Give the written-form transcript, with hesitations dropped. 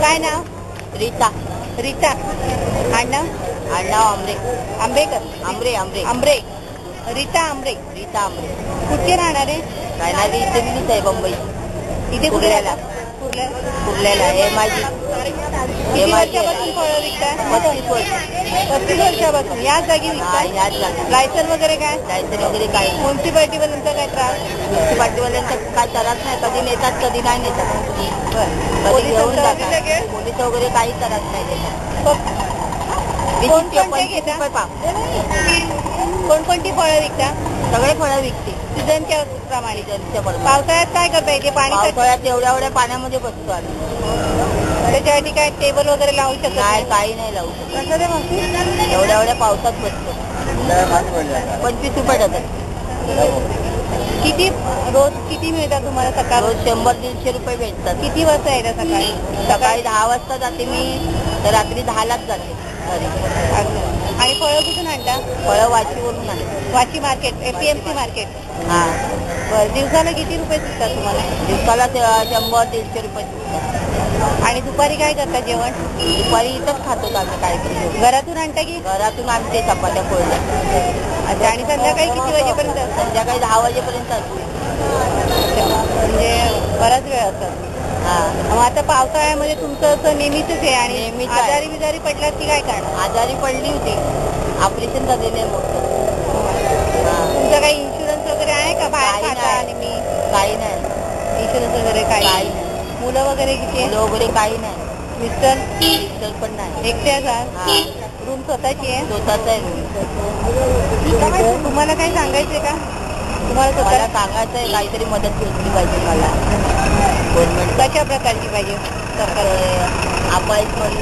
काय नाव? रीता. रीता. आडनाव? आडनाव आंबरे. आंबेकर. आंबरे आंबरे आंबरे. रीता आंबरे. रीता आंबरे. कुठे राहणार आहे? राहणारी इथे मीच आहे मुंबई. इथे कुर्ल्याला. कुर्ल्याला हे माझी. किती वर्षापासून फळं विकताय? 35 वर्ष. 35 वर्षापासून याच जागी विकताय? याच जागी. लायसन वगैरे काय? लायसन वगैरे काही. म्युन्सिपाल्टीवाल्यांचा काय त्रास? म्युन्सिपाल्टीवाल्यांचा काय त्रास नाही. कधी नेतात कधी नाही नेतात. कधी घेऊन जातात. पोलीस वगैरे काही त्रास नाही देतात. कोणकोणती फळं विकता? सगळे फळं विकते सीझनच्या प्रमाणे. पावसाळ्यात काय करता येते? पावसाळ्यात एवढ्या पाण्यामध्ये बसतो आम्ही. त्याच्यासाठी काय टेबल वगैरे लावू शकत नाही? काही नाही लावू शकत. एवढ्या पावसात बसतो. 25 रुपये जातात. किती रोज किती मिळतात तुम्हाला? सकाळ रोज 100-150 रुपये भेटतात. किती वाजता येतात सकाळी? सकाळी 10 वाजता जाते मी, तर रात्री 10लाच जाते घरी. आणि फळं कुठून आणता? फळं वाशीवरून आणते. Vashi market, APMC market. हां. बरं. दिवसाला किती रुपये सुटतात तुम्हाला? दिवसाला 100-150 रुपये सुटतात. आणि दुपारी काय करता जेवण? दुपारी इथंच खातो आम्ही काहीतरी. घरातून आणता की? घरातून आणते चपात्या पोळ्या. अच्छा. आणि संध्याकाळी किती वाजेपर्यंत? संध्याकाळी 10 वाजेपर्यंत असते. म्हणजे बराच वेळ असतात. हां. मग आता पावसाळ्यामध्ये तुमचं असं नेहमीच आहे आणि नेहमीच आजारी बिजारी पडल्यास की काय करणार? आजारी पडली होती. ऑपरेशन झालेलं आहे मोठं. तुमचा काही इन्शुरन्स वगैरे आहे का? बाहेर खाता आणि मी काही नाही. इन्शुरन्स वगैरे काही काही नाही. मुलं वगैरे किती? मुलं वगैरे काही नाही. मिस्टर पण नाही. एकटे आहात? हां. रूम स्वतःची आहे? स्वतःच आहे. तुम्हाला काही सांगायचंय का? तुम्हाला मला स्वतःला सांगायचं आहे काहीतरी मदत भेटली पाहिजे मला. गव्हर्नमेंट कशा प्रकारची पाहिजे? सरकार अपायच म्हणून